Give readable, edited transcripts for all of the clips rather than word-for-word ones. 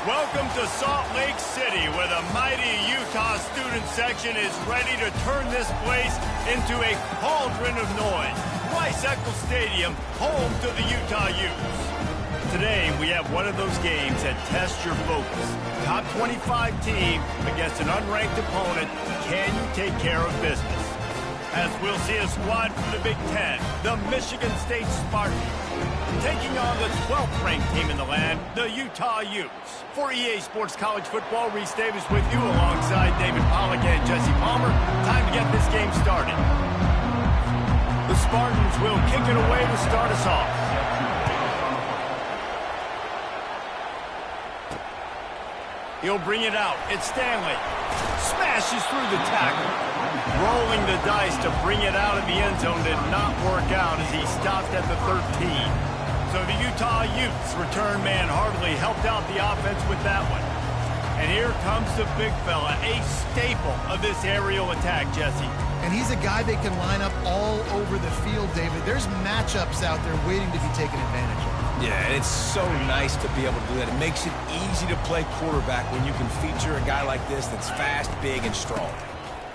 Welcome to Salt Lake City, where the mighty Utah student section is ready to turn this place into a cauldron of noise. Rice-Eccles Stadium, home to the Utah Utes. Today, we have one of those games that tests your focus. Top 25 team against an unranked opponent. Can you take care of business? As we'll see a squad from the Big Ten, the Michigan State Spartans, taking on the 12th ranked team in the land, the Utah Utes. For EA Sports College Football, Reese Davis with you alongside David Pollack and Jesse Palmer. Time to get this game started. The Spartans will kick it away to start us off. He'll bring it out. It's Stanley. Smashes through the tackle. Rolling the dice to bring it out of the end zone did not work out as he stopped at the 13. So the Utah Utes return man hardly helped out the offense with that one. And here comes the big fella, a staple of this aerial attack, Jesse. And he's a guy they can line up all over the field, David. There's matchups out there waiting to be taken advantage of. Yeah, and it's so nice to be able to do that. It makes it easy to play quarterback when you can feature a guy like this that's fast, big, and strong.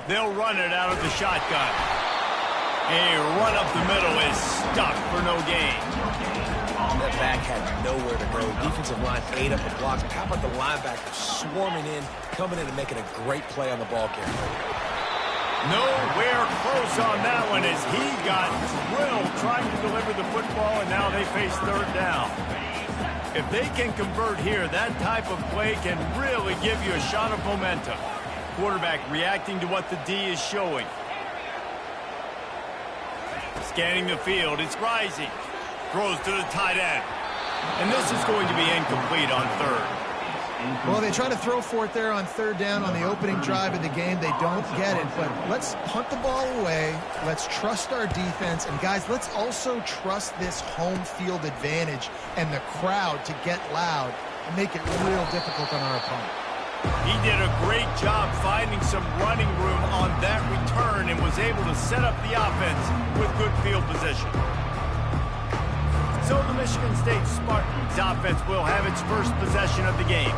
They'll run it out of the shotgun. A run up the middle is stuck for no gain. That back had nowhere to go. Defensive line ate up the blocks. How about the linebacker swarming in, coming in and making a great play on the ball carrier? Nowhere close on that one as he got drilled trying to deliver the football, and now they face third down. If they can convert here, that type of play can really give you a shot of momentum. Quarterback reacting to what the D is showing. Scanning the field, it's rising. Throws to the tight end. And this is going to be incomplete on third. Well, they try to throw for it there on third down on the opening drive of the game. They don't get it, but let's punt the ball away. Let's trust our defense. And, guys, let's also trust this home field advantage and the crowd to get loud and make it real difficult on our opponent. He did a great job finding some running room on that return and was able to set up the offense with good field position. So the Michigan State Spartans offense will have its first possession of the game.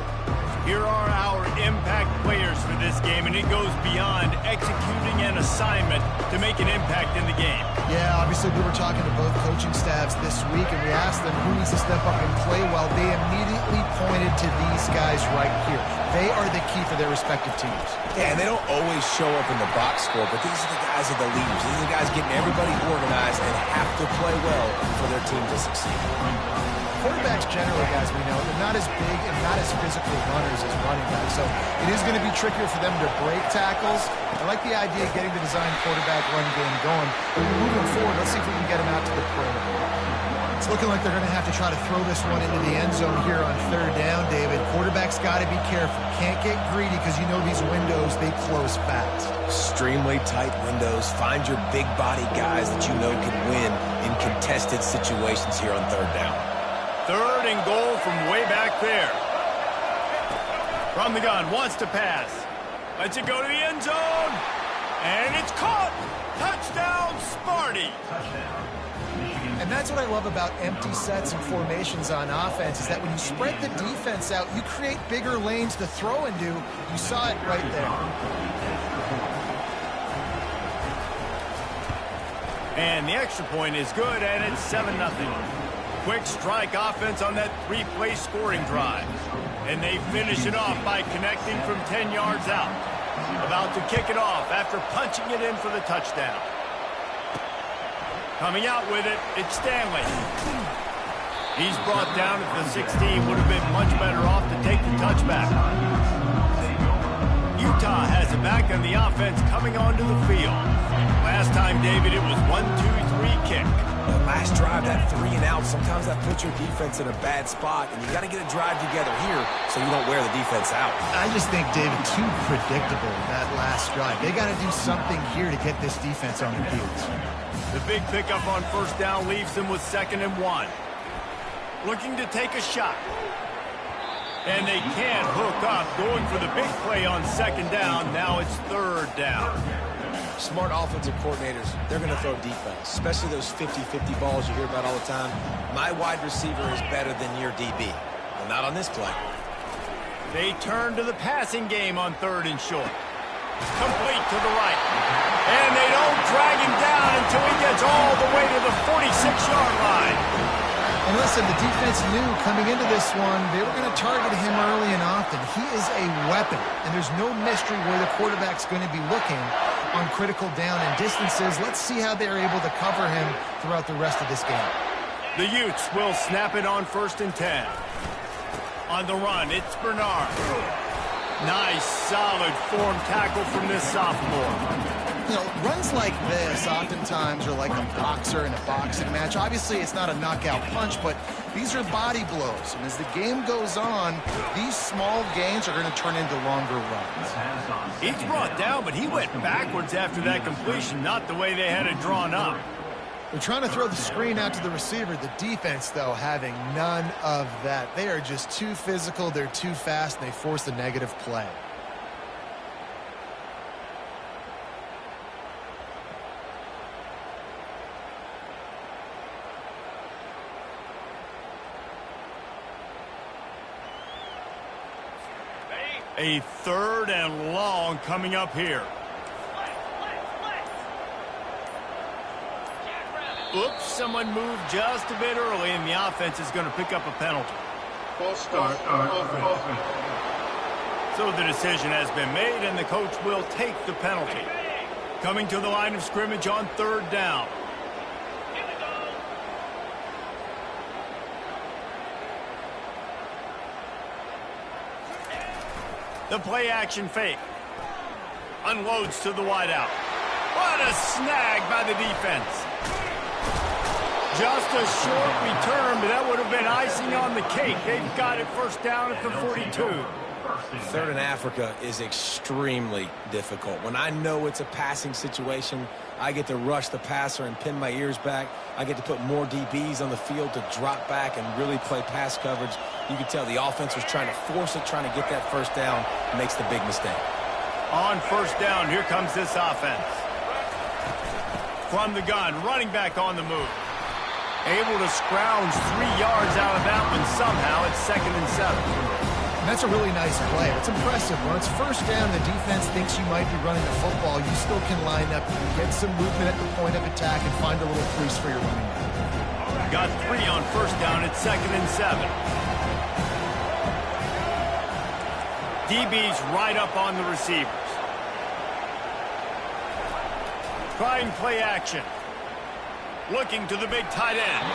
Here are our impact players for this game, and it goes beyond executing an assignment to make an impact in the game. Yeah, obviously we were talking to both coaching staffs this week, and we asked them who needs to step up and play well. They immediately pointed to these guys right here. They are the key for their respective teams. Yeah, and they don't always show up in the box score, but these are the guys that are the leaders. These are the guys getting everybody organized and have to play well for their team to succeed. Quarterbacks generally, guys, we know, they're not as big and not as physical runners as running backs. So it is going to be trickier for them to break tackles. I like the idea of getting the design quarterback run game going. Moving forward, let's see if we can get them out to the perimeter. It's looking like they're going to have to try to throw this one into the end zone here on third down, David. Quarterback's got to be careful. Can't get greedy because you know these windows, they close fast. Extremely tight windows. Find your big body guys that you know can win in contested situations here on third down. Third and goal from way back there. From the gun, wants to pass. Lets it go to the end zone. And it's caught. Touchdown, Sparty. And that's what I love about empty sets and formations on offense is that when you spread the defense out, you create bigger lanes to throw into. You saw it right there. And the extra point is good, and it's 7-0. Quick strike offense on that three-play scoring drive. And they finish it off by connecting from 10 yards out. About to kick it off after punching it in for the touchdown. Coming out with it, it's Stanley. He's brought down at the 16. Would have been much better off to take the touchback. Utah has it back on the offense coming onto the field. Last time, David, it was 1-2-3 kick. The last drive, that 3 and out, sometimes that puts your defense in a bad spot, and you got to get a drive together here so you don't wear the defense out. I just think, David, too predictable that last drive. They got to do something here to get this defense on their heels. The big pickup on first down leaves them with 2nd and 1. Looking to take a shot. And they can't hook up, going for the big play on 2nd down. Now it's 3rd down. Smart offensive coordinators, they're going to throw defense, especially those 50-50 balls you hear about all the time. My wide receiver is better than your DB. Well, not on this play. They turn to the passing game on 3rd and short. Complete to the right. And they don't drag him down until he gets all the way to the 46-yard line. And listen, the defense knew coming into this one, they were going to target him early and often. He is a weapon, and there's no mystery where the quarterback's going to be looking on critical down and distances. Let's see how they're able to cover him throughout the rest of this game. The Utes will snap it on 1st and 10. On the run, it's Bernard. Nice, solid form tackle from this sophomore. You know, runs like this oftentimes are like a boxer in a boxing match. Obviously, it's not a knockout punch, but these are body blows. And as the game goes on, these small gains are going to turn into longer runs. He's brought down, but he went backwards after that completion, not the way they had it drawn up. They're trying to throw the screen out to the receiver. The defense, though, having none of that. They are just too physical. They're too fast, and they force the negative play. A 3rd and long coming up here. Oops, someone moved just a bit early, and the offense is going to pick up a penalty. False start. So the decision has been made, and the coach will take the penalty. Coming to the line of scrimmage on 3rd down. The play action fake. Unloads to the wideout. What a snag by the defense. Just a short return, but that would have been icing on the cake. They've got it 1st down at the 42. 3rd and Africa is extremely difficult. When I know it's a passing situation, I get to rush the passer and pin my ears back. I get to put more DBs on the field to drop back and really play pass coverage. You can tell the offense was trying to force it, trying to get that 1st down, makes the big mistake. On 1st down, here comes this offense. From the gun, running back on the move. Able to scrounge 3 yards out of that one somehow. It's 2nd and 7. And that's a really nice play. It's impressive. When it's 1st down, the defense thinks you might be running the football. You still can line up, get some movement at the point of attack, and find a little crease for your running back. Got 3 on 1st down. It's 2nd and 7. DB's right up on the receivers. Trying play action. Looking to the big tight end.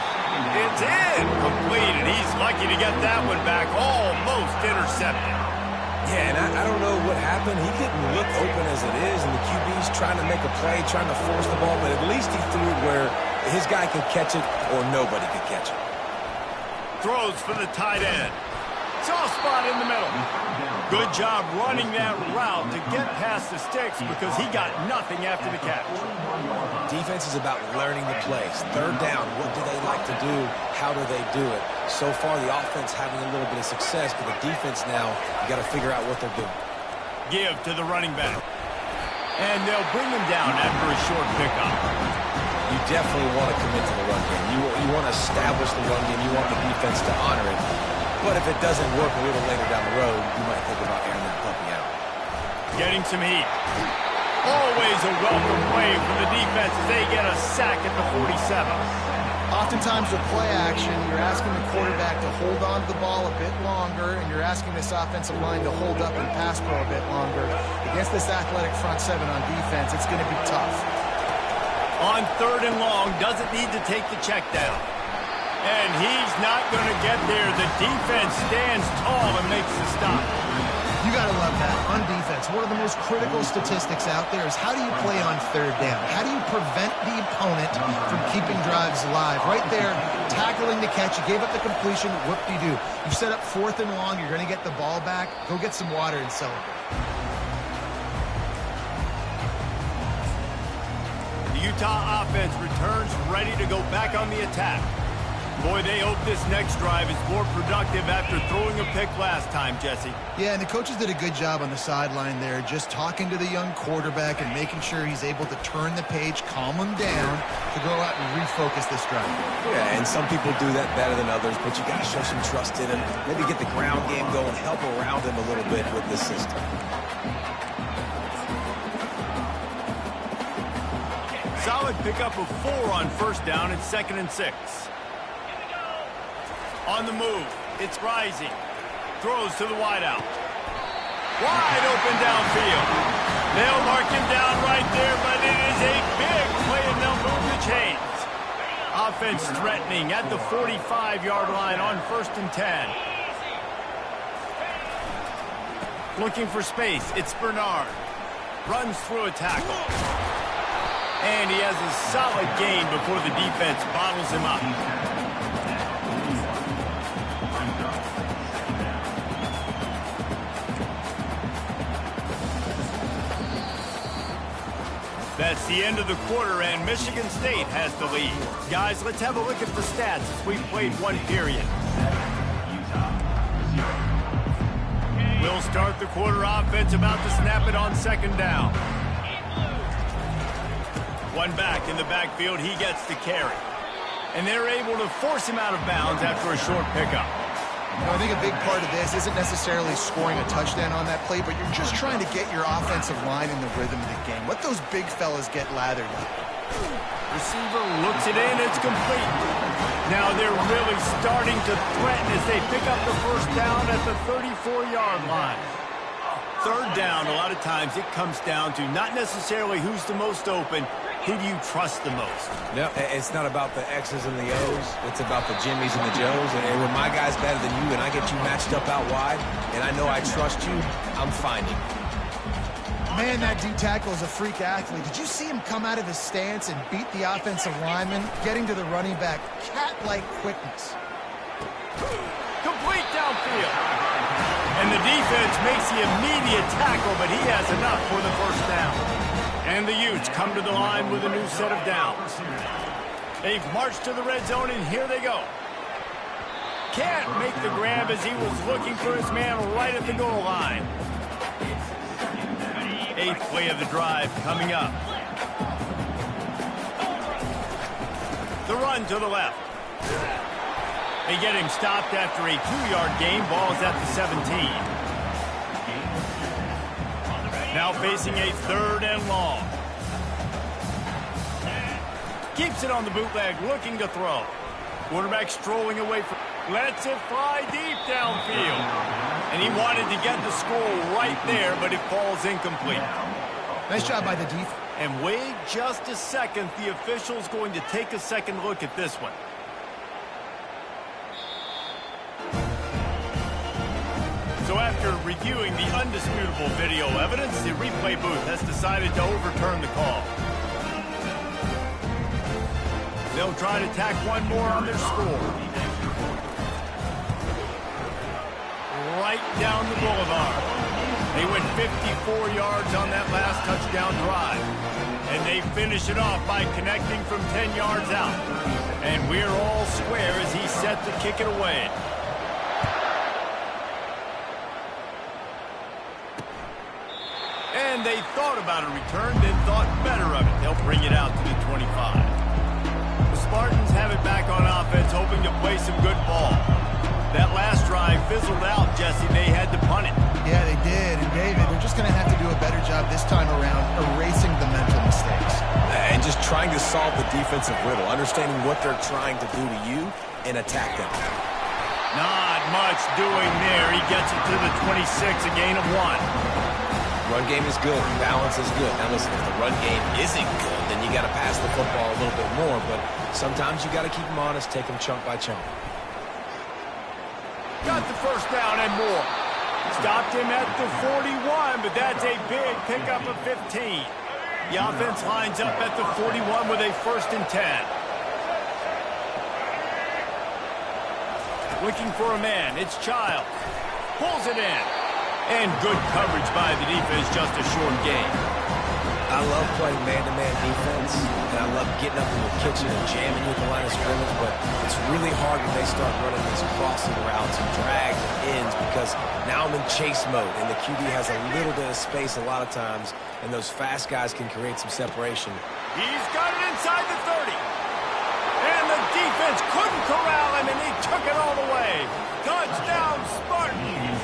It's in. Completed. He's lucky to get that one back. Almost intercepted. Yeah, and I don't know what happened. He didn't look open as it is, and the QB's trying to make a play, trying to force the ball, but at least he threw it where his guy could catch it or nobody could catch it. Throws for the tight end. Soft spot in the middle. Good job running that route to get past the sticks because he got nothing after the catch. Defense is about learning the plays. 3rd down, what do they like to do? How do they do it? So far, the offense having a little bit of success, but the defense now, you got to figure out what they're doing. Give to the running back. And they'll bring him down after a short pickup. You definitely want to commit to the run game. You want to establish the run game. You want the defense to honor it. But if it doesn't work a little later down the road, you might think about airing that puppy out. Getting some heat. Always a welcome play from the defense as they get a sack at the 47. Oftentimes with play action, you're asking the quarterback to hold on to the ball a bit longer, and you're asking this offensive line to hold up and pass pro a bit longer. Against this athletic front 7 on defense, it's going to be tough. On 3rd and long, doesn't need to take the check down. And he's not going to get there. The defense stands tall and makes the stop. You got to love that. On defense, one of the most critical statistics out there is how do you play on 3rd down? How do you prevent the opponent from keeping drives alive? Right there, tackling the catch. You gave up the completion. What do? You set up 4th and long. You're going to get the ball back. Go get some water and celebrate. The Utah offense returns ready to go back on the attack. Boy, they hope this next drive is more productive after throwing a pick last time, Jesse. Yeah, and the coaches did a good job on the sideline there, just talking to the young quarterback and making sure he's able to turn the page, calm him down, to go out and refocus this drive. Yeah, and some people do that better than others, but you got to show some trust in him. Maybe get the ground game going, help around him a little bit with this system. Solid pickup of 4 on first down and 2nd and 6. On the move, it's Rising. Throws to the wideout. Wide open downfield. They'll mark him down right there, but it is a big play and they'll move the chains. Offense threatening at the 45-yard line on 1st and 10. Looking for space, it's Bernard. Runs through a tackle. And he has a solid gain before the defense bottles him up. That's the end of the quarter, and Michigan State has the lead. Guys, let's have a look at the stats as we've played 1 period. We'll start the quarter. Offense about to snap it on 2nd down. 1 back in the backfield. He gets the carry. And they're able to force him out of bounds after a short pickup. You know, I think a big part of this isn't necessarily scoring a touchdown on that play, but you're just trying to get your offensive line in the rhythm of the game. Let those big fellas get lathered up. Receiver looks it in. It's complete. Now they're really starting to threaten as they pick up the first down at the 34-yard line. 3rd down, a lot of times it comes down to not necessarily who's the most open, who do you trust the most? No, it's not about the X's and the O's. It's about the Jimmys and the Joes. And when my guy's better than you and I get you matched up out wide, and I know I trust you, I'm finding. Man, that D tackle is a freak athlete. Did you see him come out of his stance and beat the offensive lineman, getting to the running back? Cat-like quickness. Complete downfield. And the defense makes the immediate tackle, but he has enough for the first down. And the Utes come to the line with a new set of downs. They've marched to the red zone, and here they go. Can't make the grab as he was looking for his man right at the goal line. 8th play of the drive coming up. The run to the left. They get him stopped after a 2-yard gain. Ball's at the 17. Now facing a 3rd and long. Keeps it on the bootleg, looking to throw. Quarterback strolling away from. Lets it fly deep downfield. And he wanted to get the score right there, but it falls incomplete. Nice job by the defense. And wait just a second. The official's going to take a second look at this one. So after reviewing the undisputable video evidence, the replay booth has decided to overturn the call. They'll try to tack 1 more on their score. Right down the boulevard. They went 54 yards on that last touchdown drive. And they finish it off by connecting from 10 yards out. And we're all square as he's set to kick it away. And they thought about a return, then thought better of it. They'll bring it out to the 25. The Spartans have it back on offense, hoping to play some good ball. That last drive fizzled out, Jesse. They had to punt it. Yeah, they did. And David, they're just going to have to do a better job this time around erasing the mental mistakes. And just trying to solve the defensive riddle, understanding what they're trying to do to you and attack them. Not much doing there. He gets it to the 26, a gain of 1. Run game is good. Balance is good. Now listen, if the run game isn't good, then you got to pass the football a little bit more. But sometimes you got to keep them honest, take them chunk by chunk. Got the first down and more. Stopped him at the 41, but that's a big pickup of 15. The offense lines up at the 41 with a 1st and 10. Looking for a man. It's Childs. Pulls it in. And good coverage by the defense, just a short gain. I love playing man-to-man defense, and I love getting up in the kitchen and jamming you at the line of scrimmage, but it's really hard when they start running these crossing routes and drags and ends because now I'm in chase mode, and the QB has a little bit of space a lot of times, and those fast guys can create some separation. He's got it inside the 30. And the defense couldn't corral him, and he took it all the way. Touchdown, Spartans.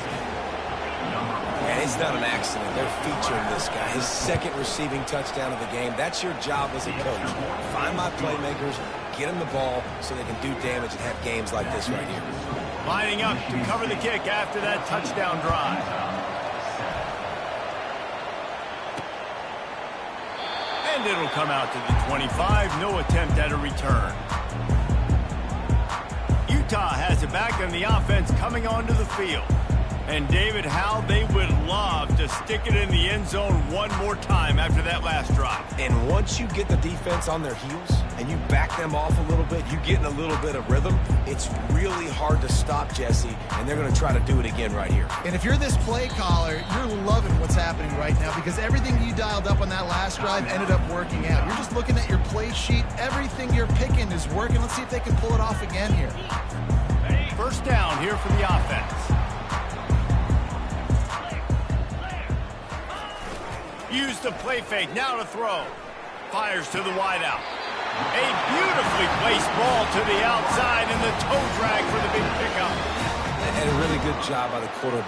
And it's not an accident. They're featuring this guy. His second receiving touchdown of the game. That's your job as a coach. Find my playmakers, get them the ball so they can do damage and have games like this right here. Lining up to cover the kick after that touchdown drive. And it'll come out to the 25. No attempt at a return. Utah has it back on the offense coming onto the field. And David, how they would love to stick it in the end zone one more time after that last drive. And once you get the defense on their heels and you back them off a little bit, you get in a little bit of rhythm, it's really hard to stop, Jesse, and they're going to try to do it again right here. And if you're this play caller, you're loving what's happening right now because everything you dialed up on that last drive ended up working out. You're just looking at your play sheet. Everything you're picking is working. Let's see if they can pull it off again here. First down here for the offense. Use the play fake, now to throw. Fires to the wideout. A beautifully placed ball to the outside and the toe drag for the big pickup. And a really good job by the quarterback.